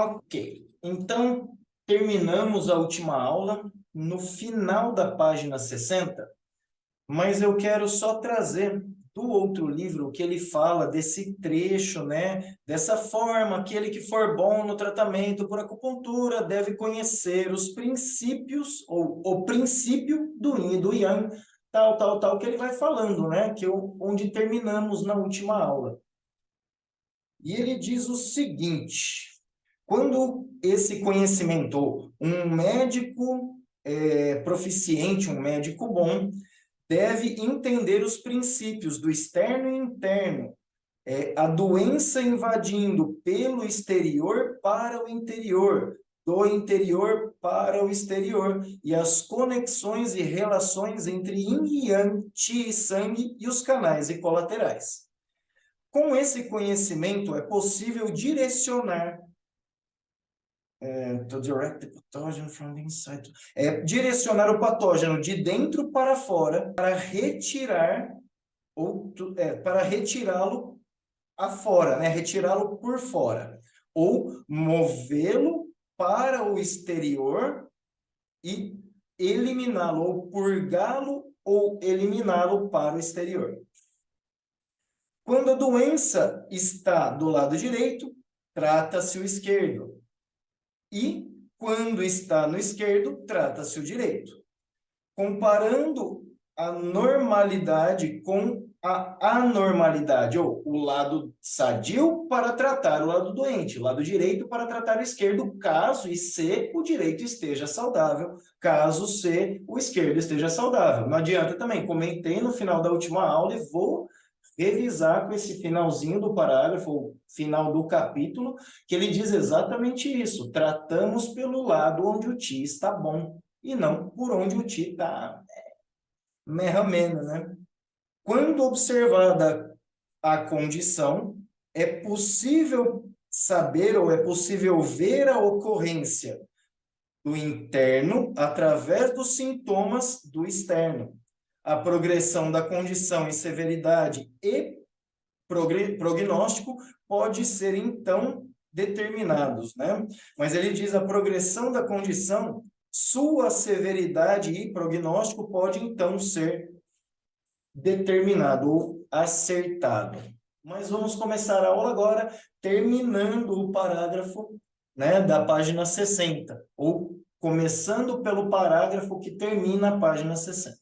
Ok, então terminamos a última aula no final da página 60, mas eu quero só trazer do outro livro que ele fala desse trecho, né? Dessa forma, aquele que for bom no tratamento por acupuntura deve conhecer os princípios, ou o princípio do Yin e do Yang, tal, que ele vai falando, né? Onde terminamos na última aula. E ele diz o seguinte: quando esse conhecimento, um médico proficiente, um médico bom, deve entender os princípios do externo e interno, a doença invadindo pelo exterior para o interior, do interior para o exterior, e as conexões e relações entre yin e yang, qi e sangue e os canais e colaterais. Com esse conhecimento, é possível direcionar to direct the pathogen from the inside. Direcionar o patógeno de dentro para fora para retirar para retirá-lo afora, né? Retirá-lo por fora, ou movê-lo para o exterior e eliminá-lo, ou purgá-lo ou eliminá-lo para o exterior. Quando a doença está do lado direito, trata-se o esquerdo. E, quando está no esquerdo, trata-se o direito. Comparando a normalidade com a anormalidade, ou o lado sadio para tratar o lado doente, o lado direito para tratar o esquerdo, caso e se o direito esteja saudável, caso se o esquerdo esteja saudável. Não adianta também, comentei no final da última aula e vou revisar com esse finalzinho do parágrafo, ou final do capítulo, que ele diz exatamente isso: tratamos pelo lado onde o ti está bom, e não por onde o ti está merramena, né? Quando observada a condição, é possível saber ou é possível ver a ocorrência do interno através dos sintomas do externo. A progressão da condição em severidade e prognóstico pode ser, então, determinados, né? Mas ele diz a progressão da condição, sua severidade e prognóstico pode, então, ser determinado ou acertado. Mas vamos começar a aula agora, terminando o parágrafo, né, da página 60, ou começando pelo parágrafo que termina a página 60.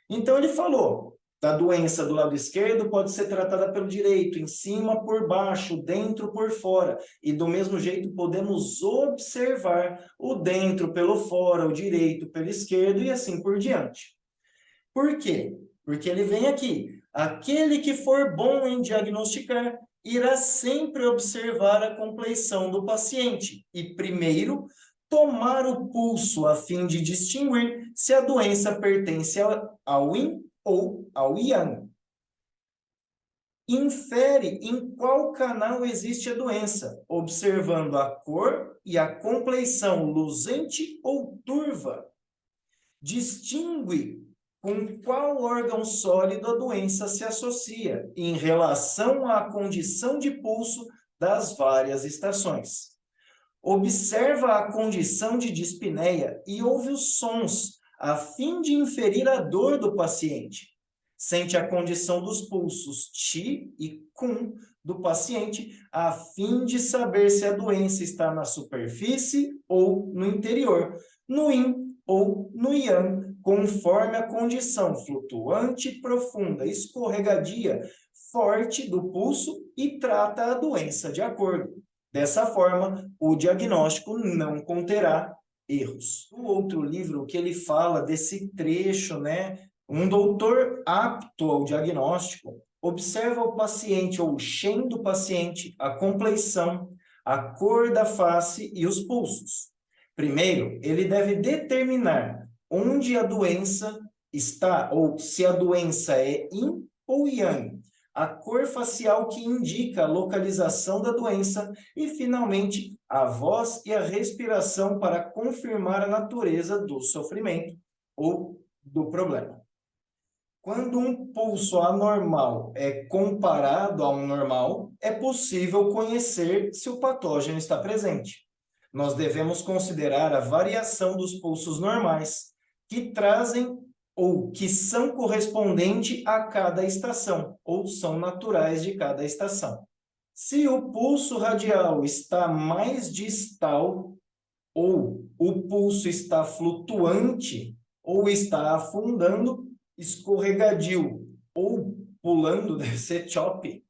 Então, ele falou: da doença do lado esquerdo pode ser tratada pelo direito, em cima por baixo, dentro por fora. E do mesmo jeito podemos observar o dentro pelo fora, o direito pelo esquerdo e assim por diante. Por quê? Porque ele vem aqui: aquele que for bom em diagnosticar irá sempre observar a compleição do paciente e primeiro tomar o pulso a fim de distinguir se a doença pertence ao yin ou ao yang. Infere em qual canal existe a doença, observando a cor e a compleição luzente ou turva. Distingue com qual órgão sólido a doença se associa em relação à condição de pulso das várias estações. Observa a condição de dispneia e ouve os sons, a fim de inferir a dor do paciente. Sente a condição dos pulsos Qi e Kun do paciente, a fim de saber se a doença está na superfície ou no interior, no Yin ou no Yang, conforme a condição flutuante, profunda, escorregadia, forte do pulso, e trata a doença de acordo. Dessa forma, o diagnóstico não conterá erros. O outro livro que ele fala desse trecho, né? Um doutor apto ao diagnóstico observa o paciente ou o Shen do paciente, a compleição, a cor da face e os pulsos. Primeiro, ele deve determinar onde a doença está, ou se a doença é Yin ou Yang, a cor facial que indica a localização da doença e, finalmente, a voz e a respiração para confirmar a natureza do sofrimento ou do problema. Quando um pulso anormal é comparado a um normal, é possível conhecer se o patógeno está presente. Nós devemos considerar a variação dos pulsos normais, que trazem ou que são correspondentes a cada estação, ou são naturais de cada estação. Se o pulso radial está mais distal, ou o pulso está flutuante, ou está afundando, escorregadio, ou pulando, deve ser chop,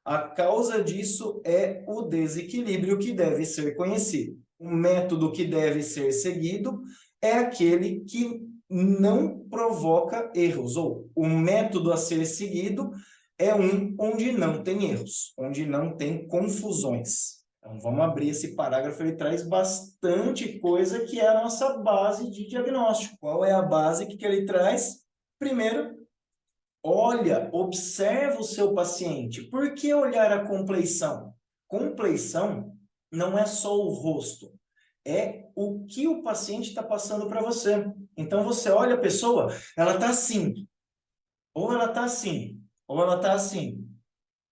a causa disso é o desequilíbrio que deve ser conhecido. O método que deve ser seguido é aquele que não provoca erros, ou o método a ser seguido é um onde não tem erros, onde não tem confusões. Então, vamos abrir esse parágrafo, ele traz bastante coisa que é a nossa base de diagnóstico. Qual é a base que ele traz? Primeiro, olha, observa o seu paciente. Por que olhar a compleição? Compleição não é só o rosto, é o que o paciente está passando para você. Então, você olha a pessoa, ela está assim, ou ela está assim, ou ela está assim,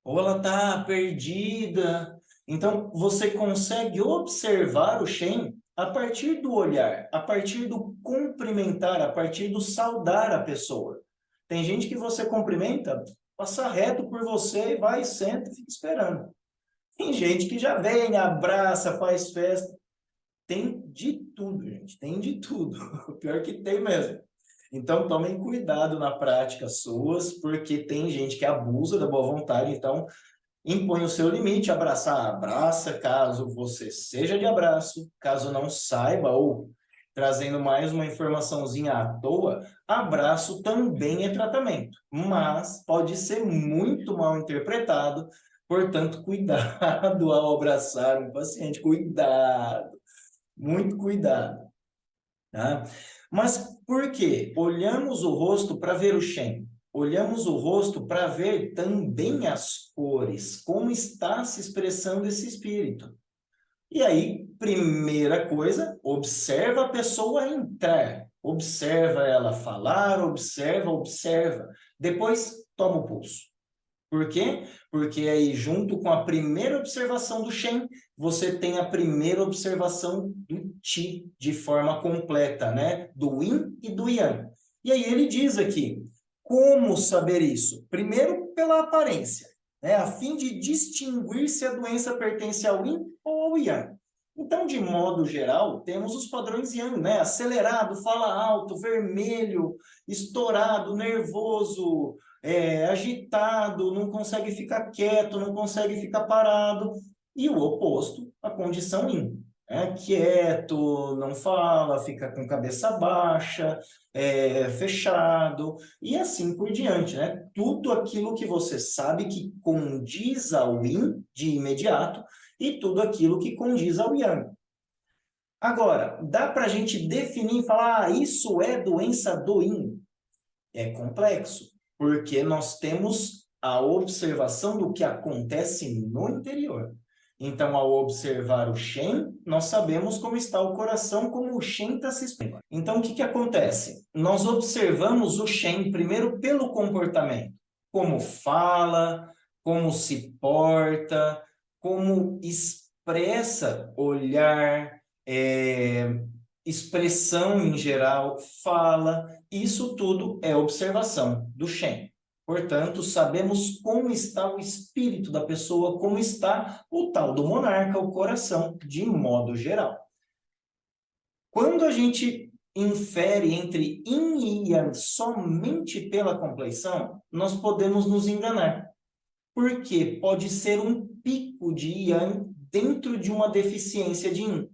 ou ela está perdida. Então, você consegue observar o Shen a partir do olhar, a partir do cumprimentar, a partir do saudar a pessoa. Tem gente que você cumprimenta, passa reto por você, vai, senta e fica esperando. Tem gente que já vem, abraça, faz festa. Tem de tudo, gente, tem de tudo. O pior que tem mesmo. Então, tomem cuidado na prática suas, porque tem gente que abusa da boa vontade, então impõe o seu limite, abraçar, abraça, caso você seja de abraço, caso não saiba, ou trazendo mais uma informaçãozinha à toa, abraço também é tratamento, mas pode ser muito mal interpretado, portanto, cuidado ao abraçar um paciente, cuidado, muito cuidado, tá? Mas por quê? Olhamos o rosto para ver o Shen. Olhamos o rosto para ver também as cores, como está se expressando esse espírito. E aí, primeira coisa, observa a pessoa entrar. Observa ela falar, observa. Depois, toma o pulso. Por quê? Porque aí, junto com a primeira observação do Shen, você tem a primeira observação do Qi de forma completa, né? Do Yin e do Yang. E aí ele diz aqui, como saber isso? Primeiro, pela aparência, né? A fim de distinguir se a doença pertence ao Yin ou ao Yang. Então, de modo geral, temos os padrões Yang, né? Acelerado, fala alto, vermelho, estourado, nervoso, agitado, não consegue ficar quieto, não consegue ficar parado. E o oposto, a condição Yin. Quieto, não fala, fica com cabeça baixa, fechado, e assim por diante, né? Tudo aquilo que você sabe que condiz ao Yin de imediato e tudo aquilo que condiz ao Yang. Agora, dá para a gente definir e falar, isso é doença do Yin? É complexo, porque nós temos a observação do que acontece no interior. Então, ao observar o Shen, nós sabemos como está o coração, como o Shen está se exprimindo. Então, o que acontece? Nós observamos o Shen primeiro pelo comportamento. Como fala, como se porta, como expressa olhar, expressão em geral, fala, isso tudo é observação do Shen. Portanto, sabemos como está o espírito da pessoa, como está o tal do monarca, o coração, de modo geral. Quando a gente infere entre Yin e Yang somente pela compleição, nós podemos nos enganar. Porque pode ser um pico de Yang dentro de uma deficiência de Yin.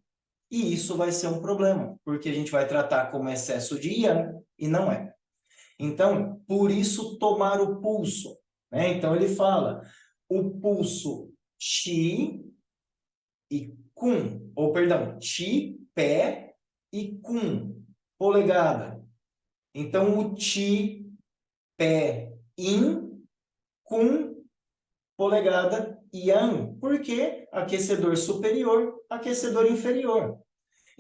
E isso vai ser um problema, porque a gente vai tratar como excesso de Yang e não é. Então, por isso, tomar o pulso, né? Então, ele fala, o pulso Qi e Kun, ou perdão, Qi, pé, e Kun, polegada. Então, o Qi, pé, Yin, Kun, polegada, Yang. Por quê? Aquecedor superior, aquecedor inferior.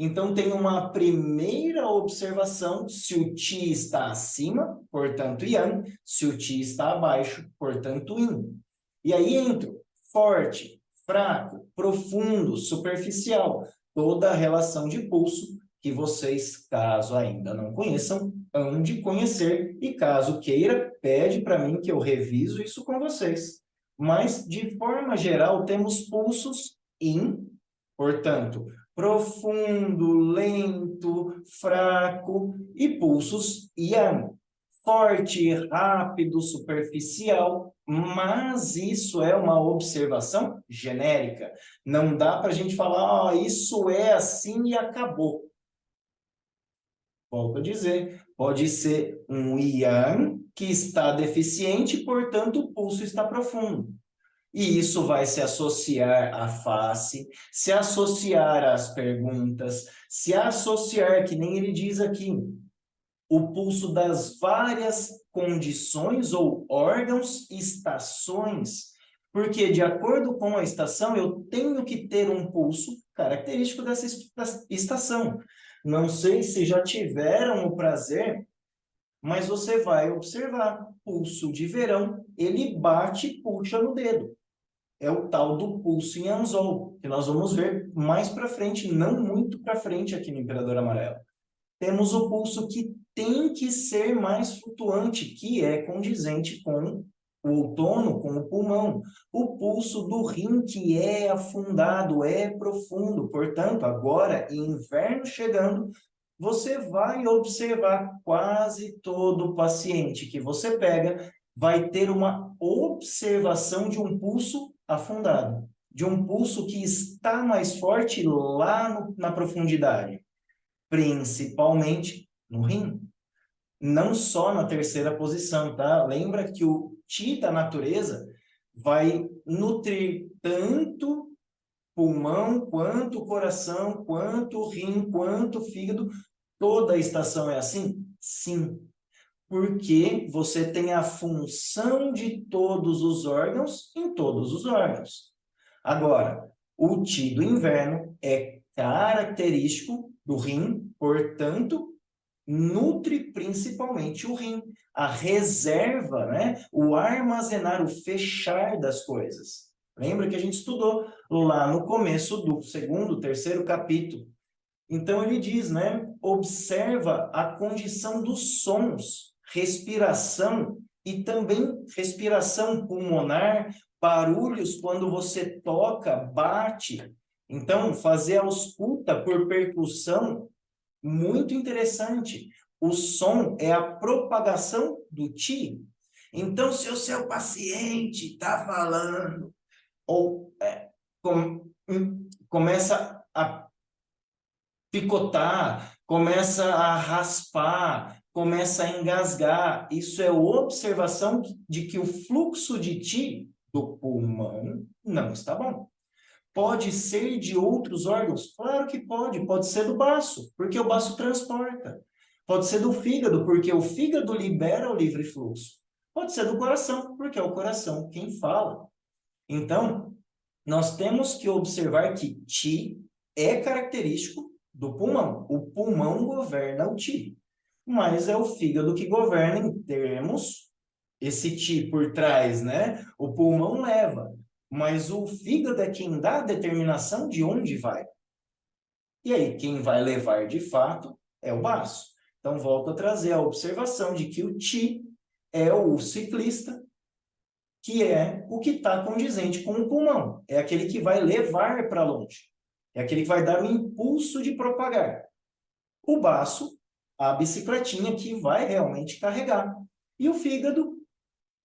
Então, tem uma primeira observação, se o Qi está acima, portanto, Yang, se o Qi está abaixo, portanto, Yin. E aí entra forte, fraco, profundo, superficial, toda a relação de pulso que vocês, caso ainda não conheçam, hão de conhecer, e caso queira, pede para mim que eu reviso isso com vocês. Mas, de forma geral, temos pulsos Yin, portanto, profundo, lento, fraco, e pulsos Yang, forte, rápido, superficial, mas isso é uma observação genérica. Não dá para a gente falar, isso é assim e acabou. Volto a dizer, pode ser um Yang que está deficiente, portanto, o pulso está profundo. E isso vai se associar à face, se associar às perguntas, se associar, que nem ele diz aqui, o pulso das várias condições ou órgãos, estações, porque de acordo com a estação eu tenho que ter um pulso característico dessa estação. Não sei se já tiveram o prazer, mas você vai observar, pulso de verão, ele bate e puxa no dedo. É o tal do pulso em anzol, que nós vamos ver mais para frente, não muito para frente aqui no Imperador Amarelo. Temos o pulso que tem que ser mais flutuante, que é condizente com o outono, com o pulmão. O pulso do rim, que é afundado, é profundo. Portanto, agora, inverno chegando, você vai observar quase todo paciente que você pega vai ter uma observação de um pulso afundado, de um pulso que está mais forte lá na profundidade, principalmente no rim. Não só na terceira posição, tá? Lembra que o Qi da natureza vai nutrir tanto pulmão, quanto coração, quanto rim, quanto fígado. Toda a estação é assim? Sim. Porque você tem a função de todos os órgãos em todos os órgãos. Agora, o Qi do inverno é característico do rim, portanto, nutre principalmente o rim, a reserva, né? O armazenar, o fechar das coisas. Lembra que a gente estudou lá no começo do segundo, terceiro capítulo. Então ele diz, né? Observa a condição dos sons, respiração e também respiração pulmonar, barulhos quando você toca, bate. Então, fazer a ausculta por percussão, muito interessante. O som é a propagação do Qi. Então, se o seu paciente está falando, ou começa a picotar, começa a raspar, começa a engasgar. Isso é observação de que o fluxo de Qi do pulmão não está bom. Pode ser de outros órgãos? Claro que pode. Pode ser do baço, porque o baço transporta. Pode ser do fígado, porque o fígado libera o livre fluxo. Pode ser do coração, porque é o coração quem fala. Então, nós temos que observar que Qi é característico do pulmão. O pulmão governa o Qi, mas é o fígado que governa em termos esse Qi por trás, né? O pulmão leva, mas o fígado é quem dá a determinação de onde vai. E aí, quem vai levar de fato é o baço. Então, volto a trazer a observação de que o Qi é o ciclista, que é o que está condizente com o pulmão. É aquele que vai levar para longe. É aquele que vai dar o impulso de propagar. O baço, a bicicletinha que vai realmente carregar. E o fígado,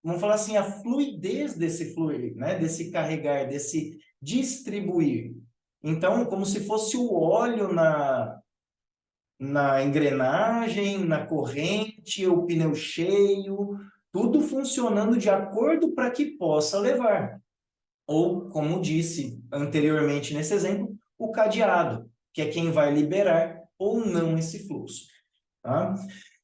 vamos falar assim, a fluidez desse fluir, né? Desse carregar, desse distribuir. Então, como se fosse o óleo na engrenagem, na corrente, o pneu cheio, tudo funcionando de acordo para que possa levar. Ou, como disse anteriormente nesse exemplo, o cadeado, que é quem vai liberar ou não esse fluxo. Tá?